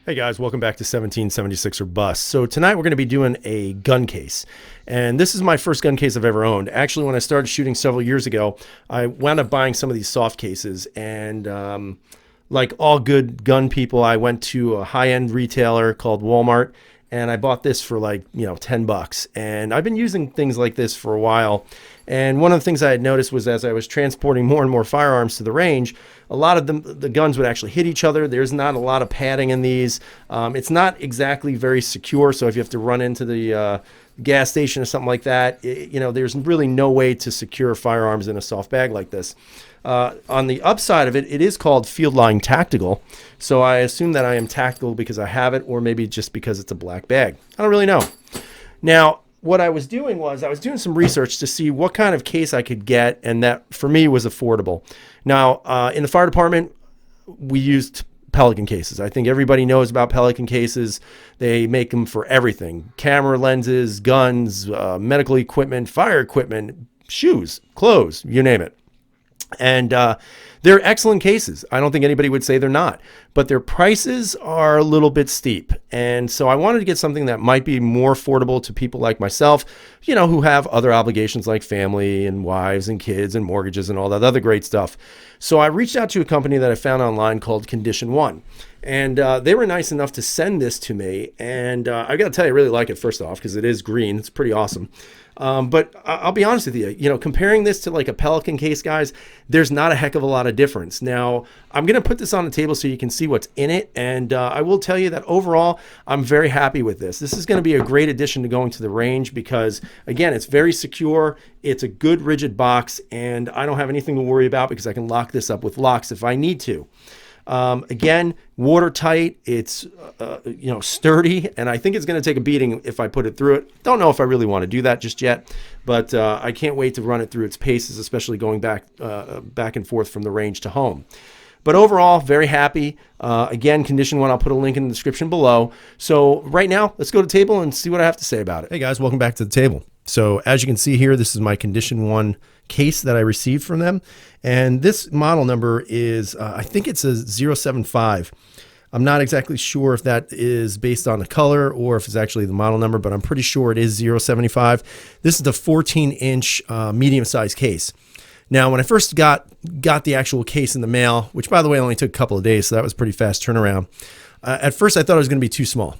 Hey guys, welcome back to 1776 or Bust. So tonight we're going to be doing a gun case. And this is my first gun case I've ever owned. Actually, when I started shooting several years ago, I wound up buying some of these soft cases. And like all good gun people, I went to a high-end retailer called Walmart and I bought this for like, $10. And I've been using things like this for a while. And one of the things I had noticed was as I was transporting more and more firearms to the range, a lot of them, the guns would actually hit each other. There's not a lot of padding in these. It's not exactly very secure. So if you have to run into the gas station or something like that, there's really no way to secure firearms in a soft bag like this. On the upside of it, it is called Fieldline Tactical. So I assume that I am tactical because I have it, or maybe just because it's a black bag. I don't really know. Now, what I was doing was I was doing some research to see what kind of case I could get, and that for me was affordable. Now, in the fire department, we used Pelican cases. I think everybody knows about Pelican cases. They make them for everything: camera lenses, guns, medical equipment, fire equipment, shoes, clothes, you name it. And they're excellent cases. I don't think anybody would say they're not, but their prices are a little bit steep. And so I wanted to get something that might be more affordable to people like myself, who have other obligations like family and wives and kids and mortgages and all that other great stuff. So I reached out to a company that I found online called Condition One. And they were nice enough to send this to me. And I got to tell you, I really like it, first off, because it is green. It's pretty awesome. But I'll be honest with you, comparing this to like a Pelican case, guys, there's not a heck of a lot of difference. Now, I'm going to put this on the table so you can see what's in it. And I will tell you that overall, I'm very happy with this. This is going to be a great addition to going to the range because, again, it's very secure. It's a good rigid box, and I don't have anything to worry about because I can lock this up with locks if I need to. Again, watertight, it's, sturdy, and I think it's going to take a beating if I put it through it. Don't know if I really want to do that just yet, but I can't wait to run it through its paces, especially going back and forth from the range to home. But overall, very happy. Again, Condition One, I'll put a link in the description below. So right now, let's go to the table and see what I have to say about it. Hey guys, welcome back to the table. So as you can see here, this is my Condition One case that I received from them. And this model number is, I think it's a 075. I'm not exactly sure if that is based on the color or if it's actually the model number, but I'm pretty sure it is 075. This is the 14-inch medium-sized case. Now, when I first got the actual case in the mail, which by the way only took a couple of days, so that was pretty fast turnaround. At first, I thought it was going to be too small.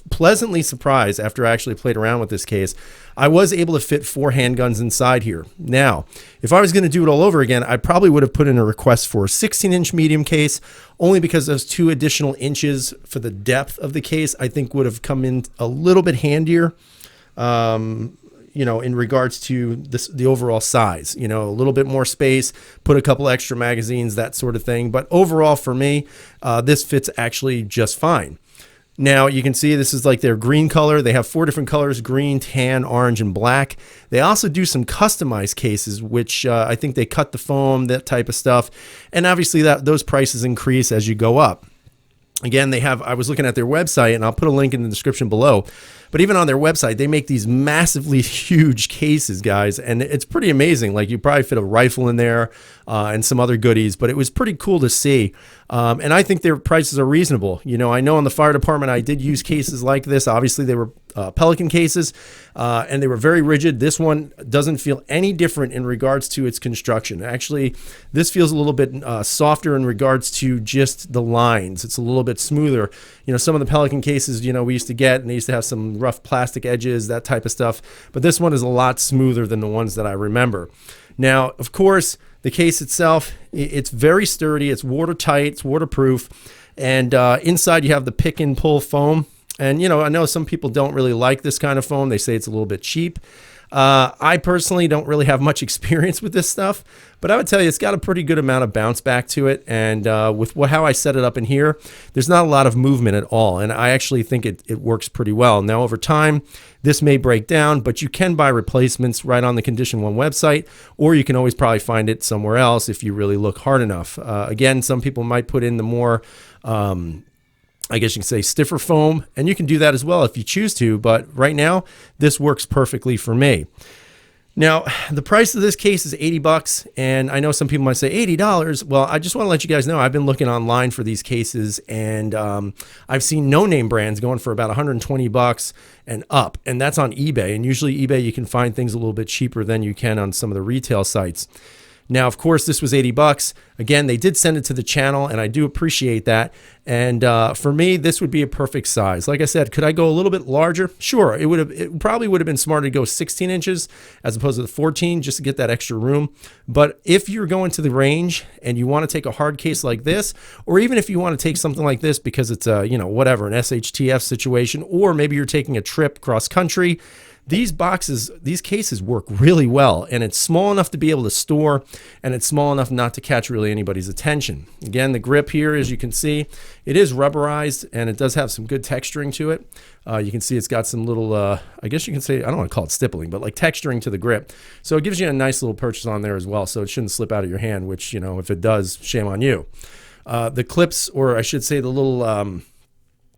Pleasantly surprised after I actually played around with this case. I was able to fit 4 handguns inside here. Now, if I was going to do it all over again, I probably would have put in a request for a 16-inch medium case, only because those 2 additional inches for the depth of the case, I think would have come in a little bit handier. In regards to the overall size, a little bit more space, put a couple extra magazines, that sort of thing. But overall for me, this fits actually just fine. Now you can see this is like their green color. They have 4 different colors: green, tan, orange, and black. They also do some customized cases, which I think they cut the foam, that type of stuff. And obviously those prices increase as you go up. Again, I was looking at their website, and I'll put a link in the description below. But even on their website, they make these massively huge cases, guys, and it's pretty amazing. Like, you probably fit a rifle in there and some other goodies, but it was pretty cool to see. And I think their prices are reasonable. I know in the fire department, I did use cases like this. Obviously, they were Pelican cases, and they were very rigid. This one doesn't feel any different in regards to its construction. Actually, this feels a little bit softer in regards to just the lines. It's a little bit smoother. Some of the Pelican cases, we used to get, and they used to have some rough plastic edges, that type of stuff. But this one is a lot smoother than the ones that I remember. Now, of course, the case itself, it's very sturdy. It's watertight. It's waterproof. And inside you have the pick and pull foam. And, I know some people don't really like this kind of foam. They say it's a little bit cheap. I personally don't really have much experience with this stuff, but I would tell you it's got a pretty good amount of bounce back to it. And with how I set it up in here, there's not a lot of movement at all. And I actually think it works pretty well. Now, over time, this may break down, but you can buy replacements right on the Condition One website, or you can always probably find it somewhere else if you really look hard enough. Again, some people might put in the more I guess you can say stiffer foam, and you can do that as well if you choose to, but right now this works perfectly for me. Now, the price of this case is 80 bucks, and I know some people might say $80. Well, I just want to let you guys know I've been looking online for these cases, and I've seen no-name brands going for about 120 bucks and up, and that's on eBay. And usually eBay, you can find things a little bit cheaper than you can on some of the retail sites. Now, of course, this was 80 bucks. Again, they did send it to the channel, and I do appreciate that. And for me, this would be a perfect size. Like I said, could I go a little bit larger? Sure. It probably would have been smarter to go 16 inches as opposed to the 14 just to get that extra room. But if you're going to the range and you want to take a hard case like this, or even if you want to take something like this because it's a, you know, whatever, an SHTF situation, or maybe you're taking a trip cross country, these cases work really well, and it's small enough to be able to store, and it's small enough not to catch really anybody's attention. Again, the grip here, as you can see, it is rubberized, and it does have some good texturing to it. You can see it's got some little, I guess you can say, I don't want to call it stippling, but like texturing to the grip. So it gives you a nice little purchase on there as well, so it shouldn't slip out of your hand, which, you know, if it does, shame on you. The clips, or I should say the little...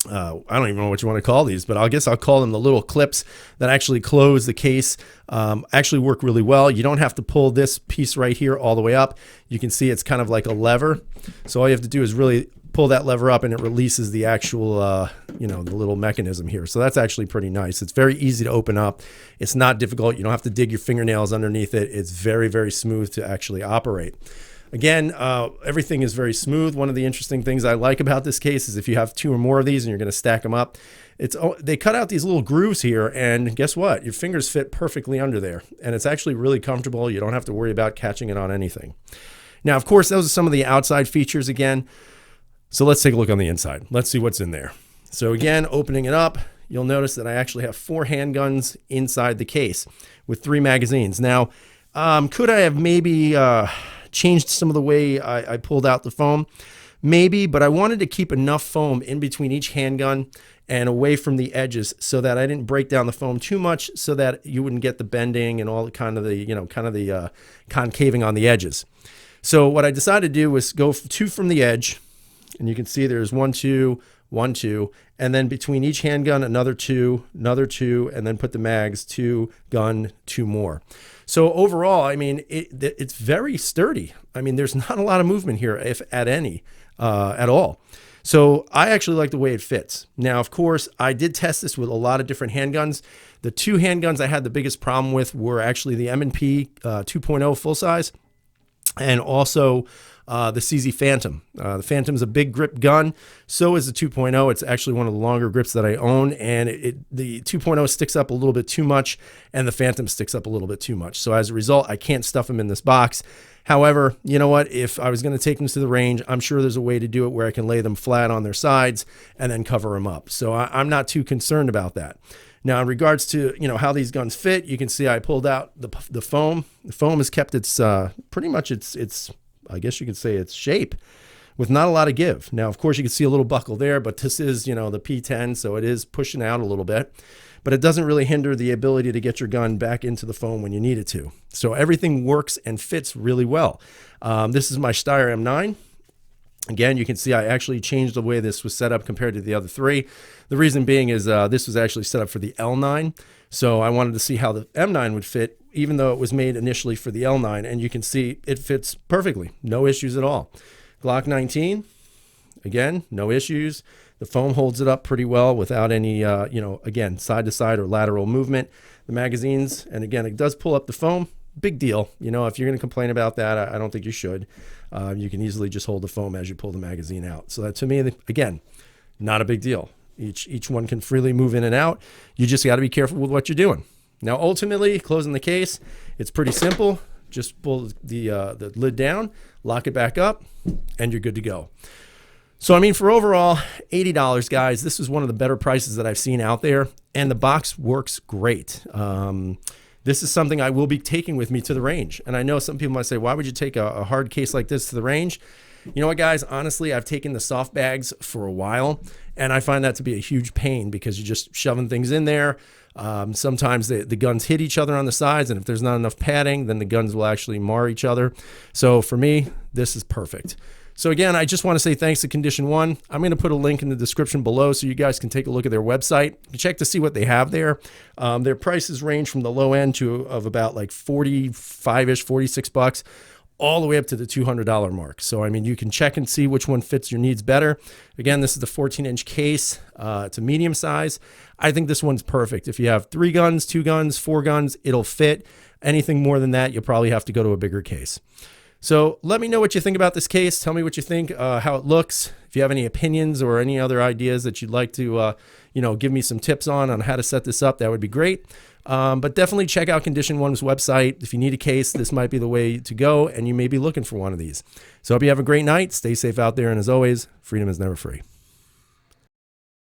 I don't even know what you want to call these, but I guess I'll call them the little clips that actually close the case, actually work really well. You don't have to pull this piece right here all the way up. You can see it's kind of like a lever. So all you have to do is really pull that lever up and it releases the actual, you know, the little mechanism here. So that's actually pretty nice. It's very easy to open up. It's not difficult. You don't have to dig your fingernails underneath it. It's very, very smooth to actually operate. Again, everything is very smooth. One of the interesting things I like about this case is if you have two or more of these and you're going to stack them up, they cut out these little grooves here, and guess what? Your fingers fit perfectly under there, and it's actually really comfortable. You don't have to worry about catching it on anything. Now, of course, those are some of the outside features again. So let's take a look on the inside. Let's see what's in there. So again, opening it up, you'll notice that I actually have 4 handguns inside the case with 3 magazines. Now, could I have maybe... changed some of the way I pulled out the foam? Maybe, but I wanted to keep enough foam in between each handgun and away from the edges so that I didn't break down the foam too much so that you wouldn't get the bending and all the kind of the concaving on the edges. So what I decided to do was go 2 from the edge, and you can see there's 1, 2, 1, 2, and then between each handgun, another 2, and then put the mags, 2 gun, 2 more. So overall, I mean, it's very sturdy. I mean, there's not a lot of movement here, if at any, at all. So I actually like the way it fits. Now, of course, I did test this with a lot of different handguns. The 2 handguns I had the biggest problem with were actually the M&P 2.0 full size, and also the CZ Phantom. The Phantom's a big grip gun. So is the 2.0. It's actually one of the longer grips that I own, and the 2.0 sticks up a little bit too much, and the Phantom sticks up a little bit too much. So as a result, I can't stuff them in this box. However, you know what? If I was going to take them to the range, I'm sure there's a way to do it where I can lay them flat on their sides and then cover them up. So I'm not too concerned about that. Now, in regards to, you know, how these guns fit, you can see I pulled out the foam. The foam has kept its pretty much its I guess you could say its shape with not a lot of give. Now, of course, you can see a little buckle there, but this is, you know, the P10, so it is pushing out a little bit, but it doesn't really hinder the ability to get your gun back into the foam when you need it to. So everything works and fits really well. This is my Steyr M9. Again, you can see I actually changed the way this was set up compared to the other 3. The reason being is this was actually set up for the L9. So I wanted to see how the M9 would fit, even though it was made initially for the L9. And you can see it fits perfectly. No issues at all. Glock 19, again, no issues. The foam holds it up pretty well without any, again, side-to-side or lateral movement. The magazines, and again, it does pull up the foam. Big deal. You know, if you're going to complain about that, I don't think you should. You can easily just hold the foam as you pull the magazine out. So that, to me, again, not a big deal. Each one can freely move in and out. You just got to be careful with what you're doing. Now, ultimately, closing the case, it's pretty simple. Just pull the lid down, lock it back up, and you're good to go. So, I mean, for overall $80, guys, this is one of the better prices that I've seen out there, and the box works great. This is something I will be taking with me to the range. And I know some people might say, why would you take a hard case like this to the range? You know what, guys? Honestly, I've taken the soft bags for a while, and I find that to be a huge pain because you're just shoving things in there. Sometimes the guns hit each other on the sides, and if there's not enough padding, then the guns will actually mar each other. So for me, this is perfect. So again, I just want to say thanks to Condition One. I'm going to put a link in the description below so you guys can take a look at their website. You can check to see what they have there. Their prices range from the low end of about like 45-ish, $46, all the way up to the $200 mark. So, I mean, you can check and see which one fits your needs better. Again, this is the 14-inch case. It's a medium size. I think this one's perfect. If you have 3 guns, 2 guns, 4 guns, it'll fit. Anything more than that, you'll probably have to go to a bigger case. So let me know what you think about this case. Tell me what you think, how it looks. If you have any opinions or any other ideas that you'd like to, give me some tips on how to set this up, that would be great. But definitely check out Condition One's website. If you need a case, this might be the way to go, and you may be looking for one of these. So I hope you have a great night. Stay safe out there, and as always, freedom is never free.